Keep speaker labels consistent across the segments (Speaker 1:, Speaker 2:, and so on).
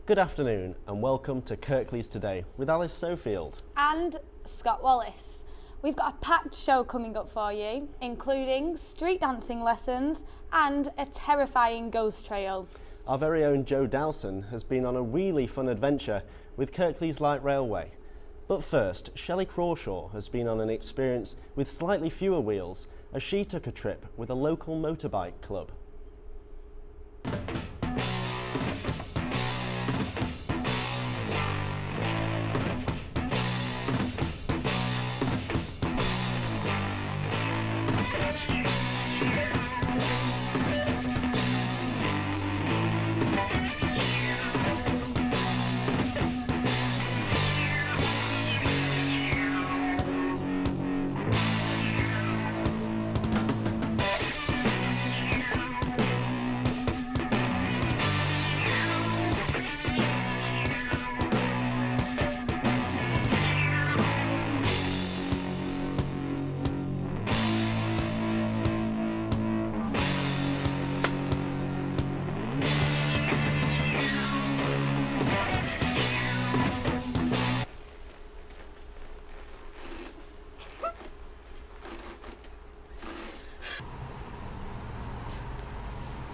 Speaker 1: Good afternoon and welcome to Kirklees Today with Alice Sofield
Speaker 2: and Scott Wallace. We've got a packed show coming up for you, including street dancing lessons and a terrifying ghost trail.
Speaker 1: Our very own Joe Dowson has been on a really fun adventure with Kirklees Light Railway. But first, Shelley Crawshaw has been on an experience with slightly fewer wheels as she took a trip with a local motorbike club.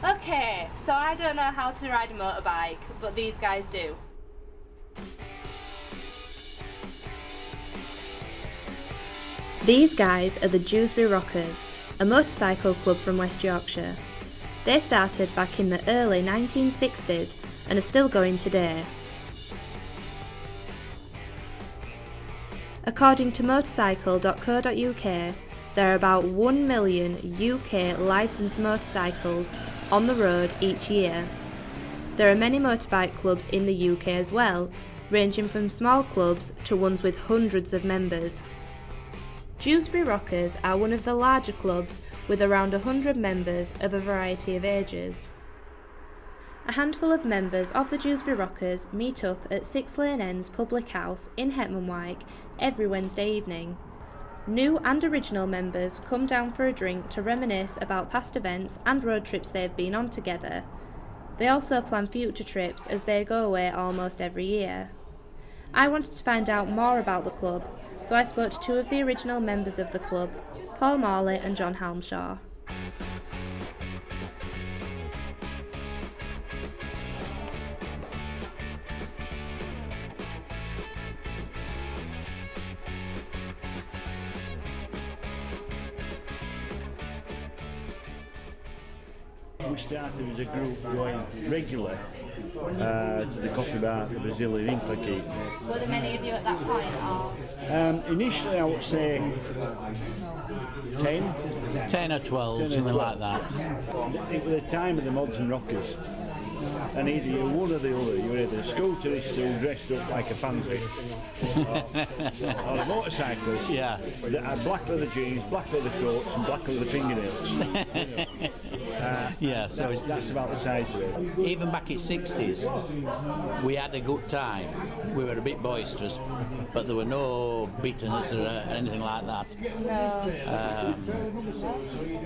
Speaker 3: Okay, so I don't know how to ride a motorbike, but these guys do.
Speaker 4: These guys are the Dewsbury Rockers, a motorcycle club from West Yorkshire. They started back in the early 1960s and are still going today. According to motorcycle.co.uk, there are about 1 million UK licensed motorcycles on the road each year. There are many motorbike clubs in the UK as well, ranging from small clubs to ones with hundreds of members. Dewsbury Rockers are one of the larger clubs with around 100 members of a variety of ages. A handful of members of the Dewsbury Rockers meet up at 6 Lane End's Public House in Hetmanwyke every Wednesday evening. New and original members come down for a drink to reminisce about past events and road trips they've been on together. They also plan future trips as they go away almost every year. I wanted to find out more about the club, so I spoke to two of the original members of the club, Paul Morley and John Halmshaw.
Speaker 5: We started as a group going regular to the coffee bar at the Brazilian Implique.
Speaker 3: Were there many of you at that point, or?
Speaker 5: Initially I would say 10.
Speaker 6: 10 or 12, something like that.
Speaker 5: It was the time of the mods and rockers. And either you were one or the other. You were either a scooterist who dressed up like a pansy, or a motorcyclist that had black leather jeans, black leather coats and black leather fingernails.
Speaker 6: So
Speaker 5: that's about the size of it.
Speaker 6: Even back in the 60s, we had a good time. We were a bit boisterous, but there were no bitterness or anything like that.
Speaker 3: No.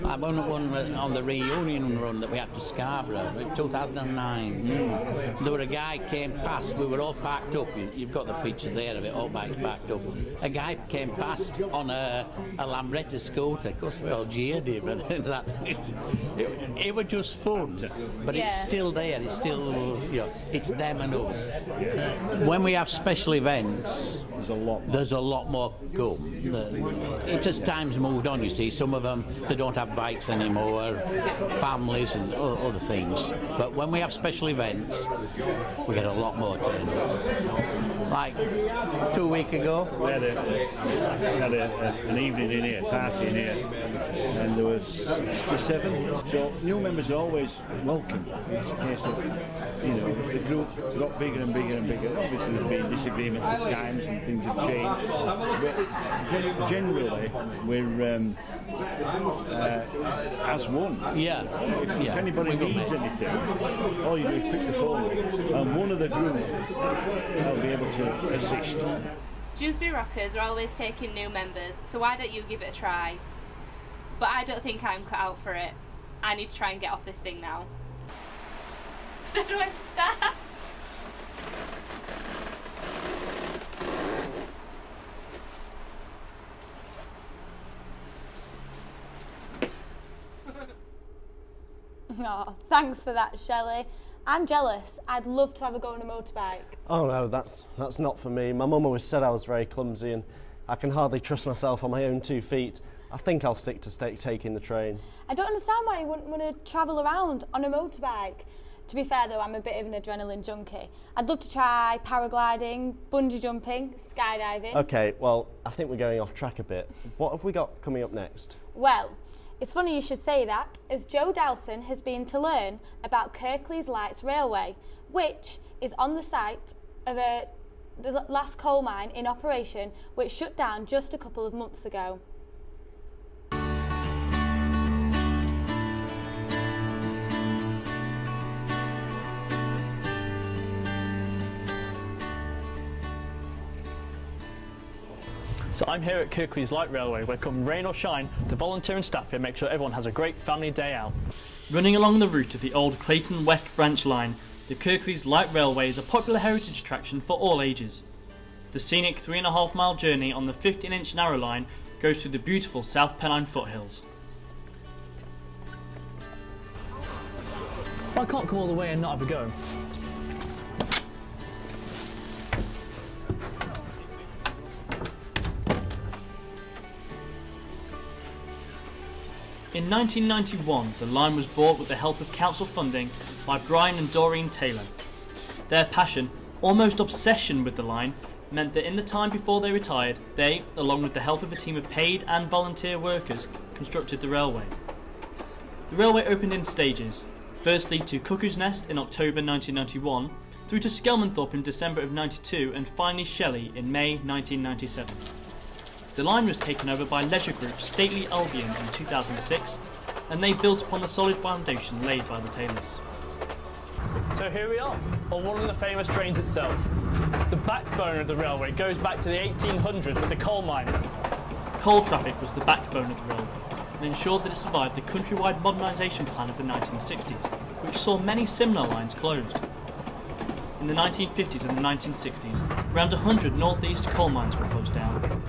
Speaker 6: I won one on the reunion run that we had to Scarborough in 2009. There were a guy came past, we were all parked up, you've got the picture there of it, all bikes parked up. A guy came past on a Lambretta scooter, of course we all jeered him, and that. It was just fun, but it's still there, it's still, it's them and us. When we have special events, there's a lot more come. It's just time's moved on, you see. Some of them, they don't have bikes anymore, families and other things. But when we have special events, we get a lot more turn up. Like 2 weeks ago,
Speaker 5: we had an evening in here, party in here, and there was 67. So new members are always welcome. It's a case of, the group got bigger and bigger and bigger. Obviously there's been disagreements at times and things have changed, but generally we're as one. If anybody needs anything, all you do is pick the phone up and one of the group will be able to assist.
Speaker 3: Dewsbury Rockers are always taking new members, so why don't you give it a try? But I don't think I'm cut out for it. I need to try and get off this thing now. I don't know where to start.
Speaker 2: Oh, thanks for that, Shelley. I'm jealous. I'd love to have a go on a motorbike.
Speaker 1: Oh no, that's not for me. My mum always said I was very clumsy and I can hardly trust myself on my own 2 feet. I think I'll stick to taking the train.
Speaker 2: I don't understand why you wouldn't want to travel around on a motorbike. To be fair though, I'm a bit of an adrenaline junkie. I'd love to try paragliding, bungee jumping, skydiving.
Speaker 1: Okay, well, I think we're going off track a bit. What have we got coming up next?
Speaker 2: Well, it's funny you should say that, as Joe Dowson has been to learn about Kirklees Lights Railway, which is on the site of the last coal mine in operation, which shut down just a couple of months ago.
Speaker 7: So I'm here at Kirklees Light Railway, where come rain or shine, the volunteer and staff here make sure everyone has a great family day out. Running along the route of the old Clayton West branch line, the Kirklees Light Railway is a popular heritage attraction for all ages. The scenic 3.5 mile journey on the 15-inch narrow line goes through the beautiful South Pennine foothills. I can't come all the way and not have a go. In 1991, the line was bought with the help of council funding by Brian and Doreen Taylor. Their passion, almost obsession with the line, meant that in the time before they retired, they, along with the help of a team of paid and volunteer workers, constructed the railway. The railway opened in stages, firstly to Cuckoo's Nest in October 1991, through to Skelmanthorpe in December of 92 and finally Shelley in May 1997. The line was taken over by leisure group Stately Albion in 2006, and they built upon the solid foundation laid by the Taylors. So here we are, on one of the famous trains itself. The backbone of the railway goes back to the 1800s with the coal mines. Coal traffic was the backbone of the railway and ensured that it survived the countrywide modernisation plan of the 1960s, which saw many similar lines closed. In the 1950s and the 1960s, around 100 northeast coal mines were closed down.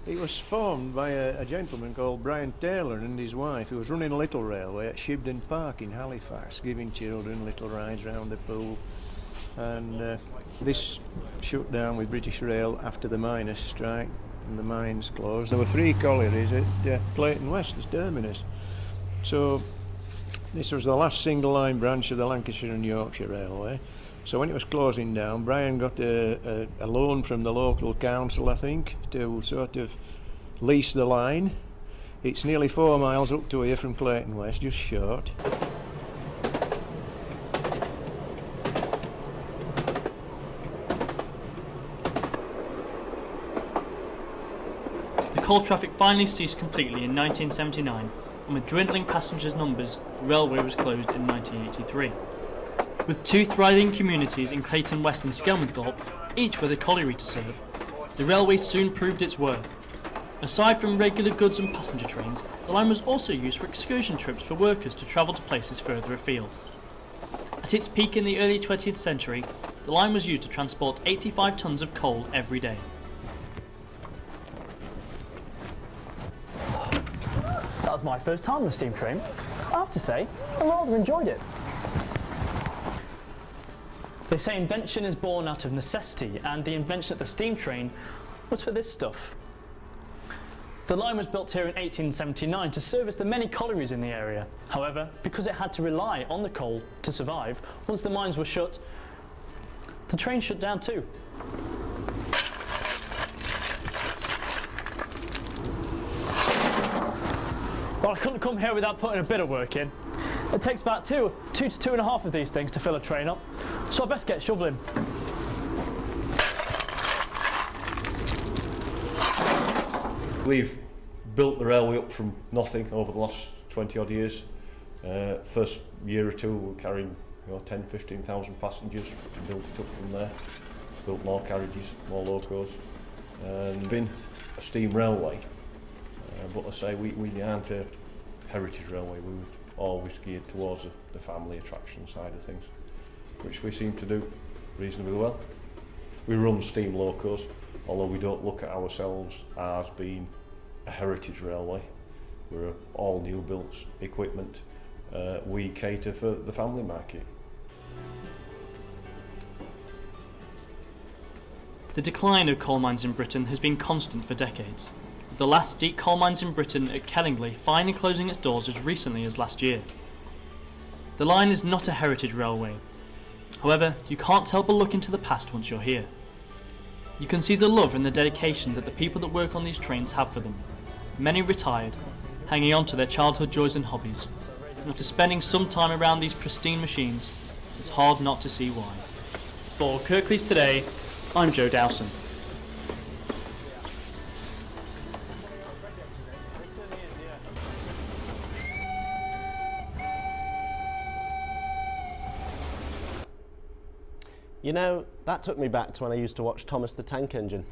Speaker 5: It was formed by a gentleman called Brian Taylor and his wife, who was running a little railway at Shibden Park in Halifax, giving children little rides round the pool. And this shut down with British Rail after the miners' strike and the mines closed. There were 3 collieries at Clayton West, the terminus. So this was the last single line branch of the Lancashire and Yorkshire Railway. So when it was closing down, Brian got a loan from the local council, I think, to sort of lease the line. It's nearly 4 miles up to here from Clayton West, just short.
Speaker 7: The coal traffic finally ceased completely in 1979, and with dwindling passengers' numbers, the railway was closed in 1983. With 2 thriving communities in Clayton West and Skelmanthorpe, each with a colliery to serve, the railway soon proved its worth. Aside from regular goods and passenger trains, the line was also used for excursion trips for workers to travel to places further afield. At its peak in the early 20th century, the line was used to transport 85 tonnes of coal every day. That was my first time on a steam train. I have to say, I rather enjoyed it. They say invention is born out of necessity, and the invention of the steam train was for this stuff. The line was built here in 1879 to service the many collieries in the area. However, because it had to rely on the coal to survive, once the mines were shut, the train shut down too. Well, I couldn't come here without putting a bit of work in. It takes about two to 2.5 of these things to fill a train up, so I best get shoveling.
Speaker 8: We've built the railway up from nothing over the last 20 odd years. First year or two we were carrying 10,000–15,000 passengers, built it up from there, built more carriages, more locos, and been a steam railway. But I say we aren't a heritage railway. We were always geared towards the family attraction side of things, which we seem to do reasonably well. We run steam locos, although we don't look at ourselves as being a heritage railway. We're all new built equipment, we cater for the family market.
Speaker 7: The decline of coal mines in Britain has been constant for decades, with the last deep coal mines in Britain at Kellingley finally closing its doors as recently as last year. The line is not a heritage railway. However, you can't help but look into the past once you're here. You can see the love and the dedication that the people that work on these trains have for them. Many retired, hanging on to their childhood joys and hobbies. And after spending some time around these pristine machines, it's hard not to see why. For Kirklees Today, I'm Joe Dowson.
Speaker 1: You know, that took me back to when I used to watch Thomas the Tank Engine.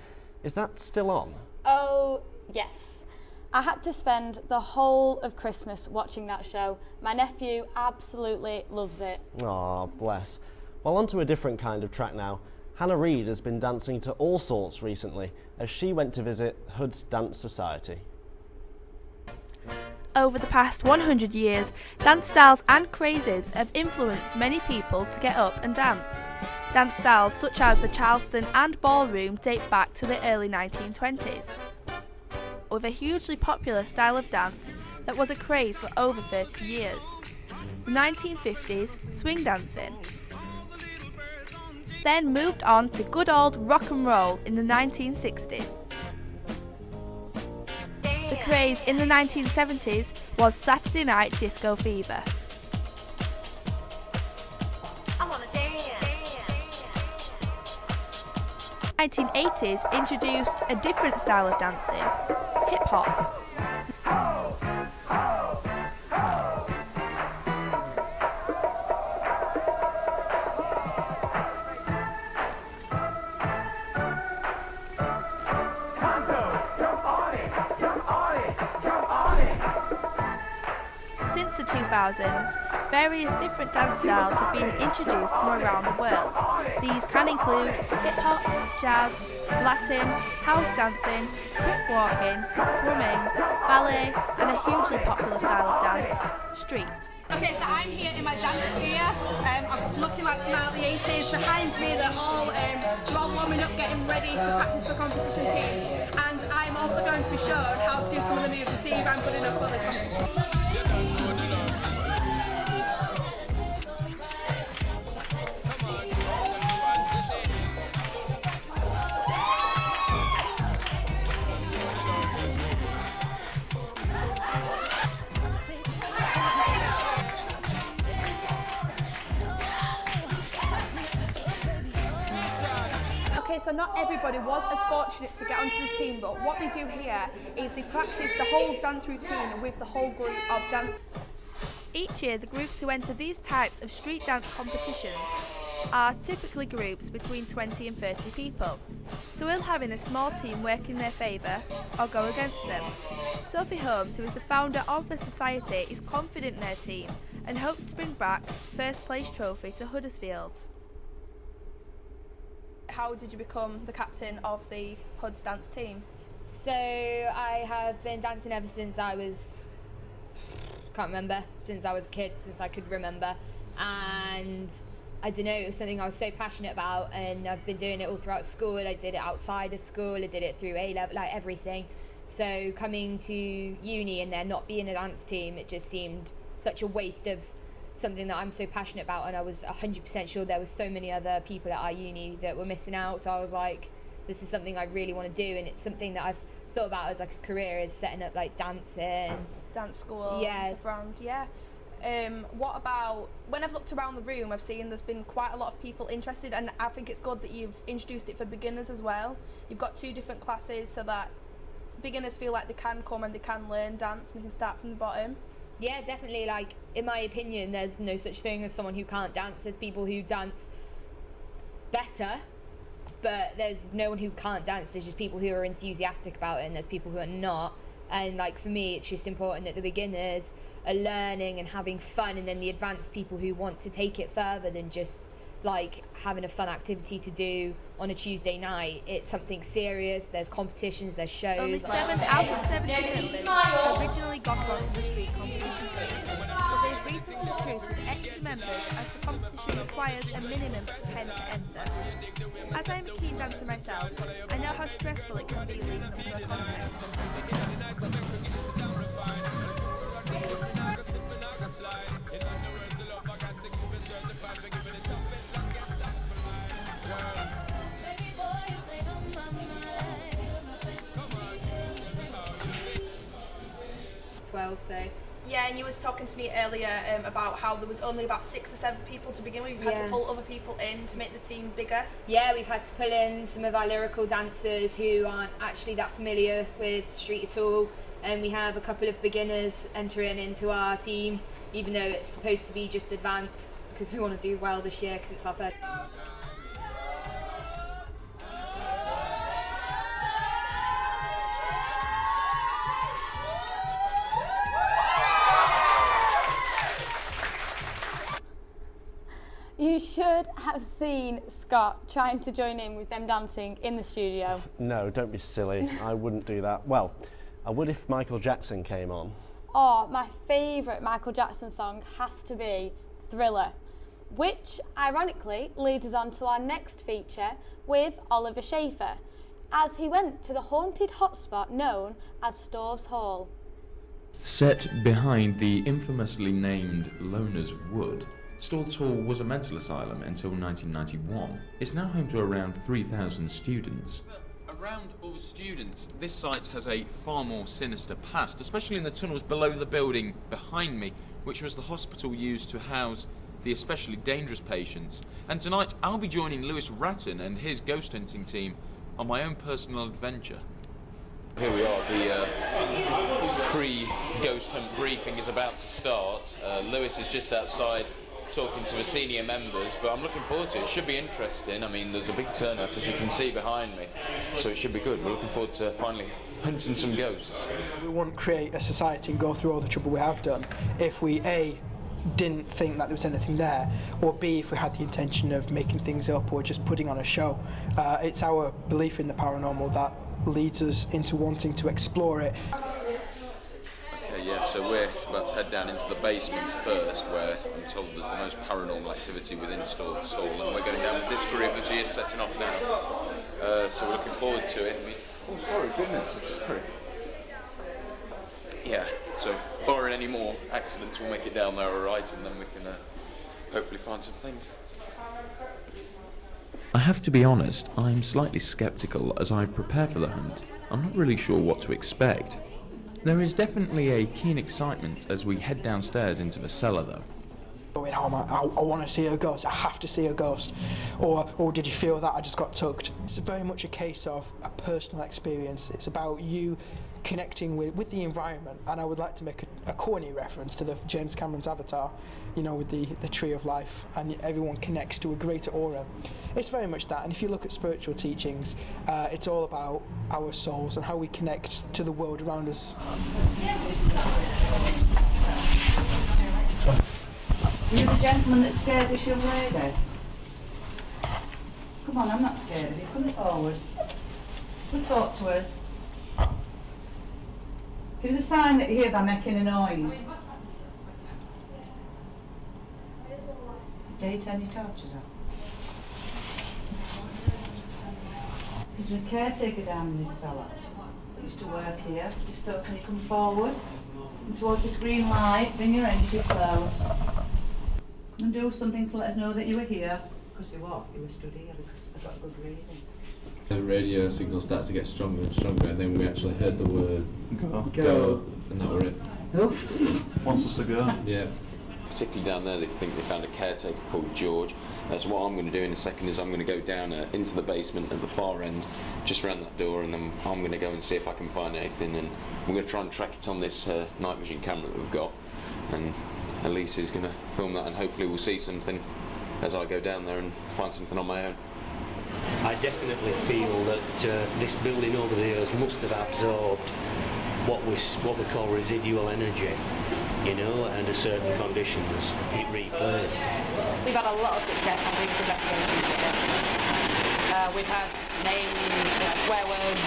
Speaker 1: Is that still on?
Speaker 2: Oh, yes. I had to spend the whole of Christmas watching that show. My nephew absolutely loves it.
Speaker 1: Aw, bless. Well, on to a different kind of track now. Hannah Reid has been dancing to all sorts recently as she went to visit Hood's Dance Society.
Speaker 4: Over the past 100 years, dance styles and crazes have influenced many people to get up and dance. Dance styles such as the Charleston and ballroom date back to the early 1920s, with a hugely popular style of dance that was a craze for over 30 years. The 1950s, swing dancing, then moved on to good old rock and roll in the 1960s. The craze in the 1970s was Saturday night disco fever. 1980s introduced a different style of dancing, hip-hop. Since the 2000s, various different dance styles have been introduced from around the world. These can include hip-hop, jazz, Latin, house dancing, quick walking, drumming, ballet, and a hugely popular style of dance, street.
Speaker 9: Okay, so I'm here in my dance gear. I'm looking like some out of the 80s. Behind me, they're all warming up, getting ready to practice for competitions here. And I'm also going to be shown how to do some of the moves to see if I'm good enough for the competition. Okay, so not everybody was as fortunate to get onto the team, but what they do here is they practice the whole dance routine with the whole group of dance.
Speaker 4: Each year, the groups who enter these types of street dance competitions are typically groups between 20 and 30 people, so will having a small team work in their favour or go against them. Sophie Holmes, who is the founder of the society, is confident in her team and hopes to bring back the first place trophy to Huddersfield.
Speaker 9: How did you become the captain of the Hud's dance team?
Speaker 10: So I have been dancing ever since I was, since I was a kid, since I could remember. And I don't know, it was something I was so passionate about, and I've been doing it all throughout school. I did it outside of school, I did it through A-level, like everything. So coming to uni and there not being a dance team, it just seemed such a waste of something that I'm so passionate about, and I was 100% sure there was so many other people at our uni that were missing out. So I was like, this is something I really want to do, and it's something that I've thought about as like a career, is setting up like dancing,
Speaker 9: dance school,
Speaker 10: yes.
Speaker 9: stuff around, yeah. What about, when I've looked around the room, I've seen there's been quite a lot of people interested, and I think it's good that you've introduced it for beginners as well. You've got 2 different classes so that beginners feel like they can come and they can learn dance and they can start from the bottom.
Speaker 10: Yeah, definitely. Like, in my opinion, there's no such thing as someone who can't dance. There's people who dance better, but there's no one who can't dance. There's just people who are enthusiastic about it, and there's people who are not. And like, for me, it's just important that the beginners are learning and having fun, and then the advanced people who want to take it further than just like having a fun activity to do on a Tuesday night. It's something serious. There's competitions, there's shows.
Speaker 9: Only 7 out of 70 members originally got onto the street competition team, but they've recently recruited extra members as the competition requires a minimum of 10 to enter. As I'm a keen dancer myself, I know how stressful it can be leading up to a contest.
Speaker 10: 12, so
Speaker 9: Yeah, and you was talking to me earlier about how there was only about 6 or 7 people to begin with. You've had to pull other people in to make the team bigger.
Speaker 10: Yeah, we've had to pull in some of our lyrical dancers who aren't actually that familiar with street at all, and we have a couple of beginners entering into our team, even though it's supposed to be just advanced, because we want to do well this year because it's our first.
Speaker 2: You should have seen Scott trying to join in with them dancing in the studio.
Speaker 1: No, don't be silly. I wouldn't do that. Well, I would if Michael Jackson came on.
Speaker 2: Oh, my favourite Michael Jackson song has to be Thriller, which ironically leads us on to our next feature with Oliver Schaefer, as he went to the haunted hotspot known as Stoves Hall.
Speaker 11: Set behind the infamously named Loner's Wood, Stoves Hall was a mental asylum until 1991. It's now home to around 3,000 students.
Speaker 12: Around all the students, this site has a far more sinister past, especially in the tunnels below the building behind me, which was the hospital used to house the especially dangerous patients. And tonight I'll be joining Lewis Ratton and his ghost hunting team on my own personal adventure. Here we are, the pre-ghost hunt briefing is about to start. Lewis is just outside talking to the senior members, but I'm looking forward to it. It should be interesting. I mean, there's a big turnout, as you can see behind me, so it should be good. We're looking forward to finally hunting some ghosts.
Speaker 13: We wouldn't create a society and go through all the trouble we have done if we A, didn't think that there was anything there, or B, if we had the intention of making things up or just putting on a show. It's our belief in the paranormal that leads us into wanting to explore it.
Speaker 12: Okay, yeah, so we're about to head down into the basement first, where I'm told there's the most paranormal activity within Stoves Hall, and we're going down with this group that is setting off now. So we're looking forward to it. I mean, oh, sorry, goodness. Sorry. Yeah, so barring any more accidents, we'll make it down there alright, and then we can hopefully find some things.
Speaker 11: I have to be honest, I'm slightly sceptical as I prepare for the hunt. I'm not really sure what to expect. There is definitely a keen excitement as we head downstairs into the cellar though.
Speaker 13: Going home, I want to see a ghost, I have to see a ghost. Or did you feel that I just got tugged? It's very much a case of a personal experience. It's about you connecting with the environment, and I would like to make a corny reference to the James Cameron's Avatar, you know, with the tree of life, and everyone connects to a greater aura. It's very much that, and if you look at spiritual teachings, it's all about our souls and how we connect to the world around us.
Speaker 14: You're the gentleman that scared this young lady. Come on, I'm not scared of you. Come forward. Come talk to us. Give us a sign that you're here by making a noise. Did you turn your torches off? Is there a caretaker down in this cellar that used to work here? If so, can you come forward? And towards this green light, bring your entry close. And do something to let us know that you were here. Because you what? You were stood here because I got good reading.
Speaker 15: The radio signal started to get stronger and stronger, and then we actually heard the word go, and that were it.
Speaker 8: Oof. Wants us to go.
Speaker 15: Yeah.
Speaker 12: Particularly down there, they think they found a caretaker called George. That's what I'm going to do in a second. Is I'm going to go down into the basement at the far end, just around that door, and then I'm going to go and see if I can find anything. And we're going to try and track it on this night vision camera that we've got. And Elise is going to film that, and hopefully we'll see something as I go down there and find something on my own.
Speaker 16: I definitely feel that this building over the years must have absorbed what we call residual energy, you know, under certain conditions, it replays.
Speaker 17: We've had a lot of success on previous investigations with this. We've had names, we've had swear words,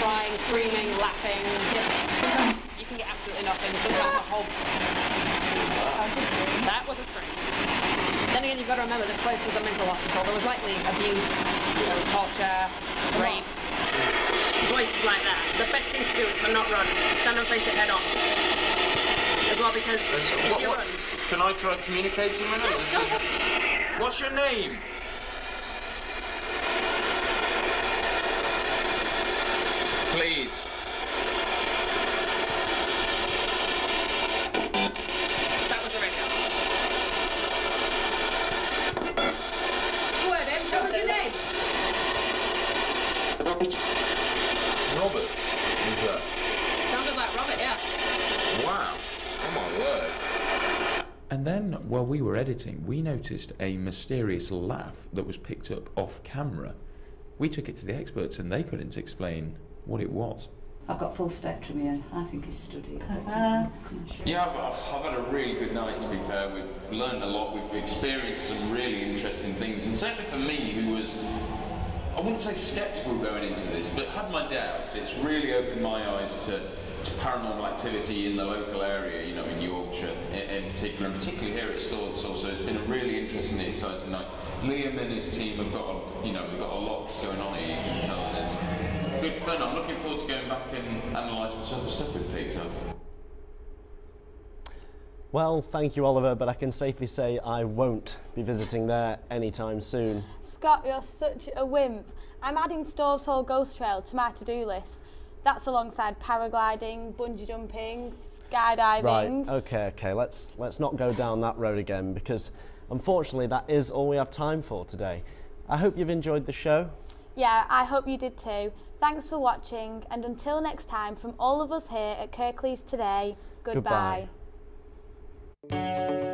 Speaker 17: crying, screaming, laughing. Sometimes you can get absolutely nothing, sometimes a whole... That was a scream. That was a scream. Then again, you've got to remember this place was a mental hospital. There was likely abuse, there was torture, rape. Voices like that. The best thing to do is to not run. Stand and face it head on. As well, because if you run...
Speaker 11: Can I try communicating with them? What's your name? Please.
Speaker 17: That was the radio. Go ahead, Em. Tell us your name.
Speaker 11: Robert, who's that?
Speaker 17: Sounded like Robert, yeah.
Speaker 11: Wow. Oh my word. And then, while we were editing, we noticed a mysterious laugh that was picked up off camera. We took it to the experts and they couldn't explain what it was.
Speaker 14: I've got full spectrum here. I think he's studied.
Speaker 11: Yeah, I've had a really good night, to be fair. We've learned a lot, we've experienced some really interesting things, and certainly for me, who was, I wouldn't say sceptical going into this, but had my doubts, it's really opened my eyes to paranormal activity in the local area, you know, in Yorkshire in particular, and particularly here at Stortshall. So it's been a really interesting and exciting night. Liam and his team have got, we've got a lot going on here, you can tell, and it's good fun. I'm looking forward to going back and analysing some of the stuff with Peter.
Speaker 1: Well, thank you, Oliver, but I can safely say I won't be visiting there anytime soon.
Speaker 2: Scott, you're such a wimp. I'm adding Stortshall Ghost Trail to my to-do list. That's alongside paragliding, bungee jumping, skydiving.
Speaker 1: Right, okay, let's not go down that road again, because unfortunately that is all we have time for today. I hope you've enjoyed the show.
Speaker 2: Yeah, I hope you did too. Thanks for watching, and until next time, from all of us here at Kirklees Today, goodbye.
Speaker 1: Goodbye.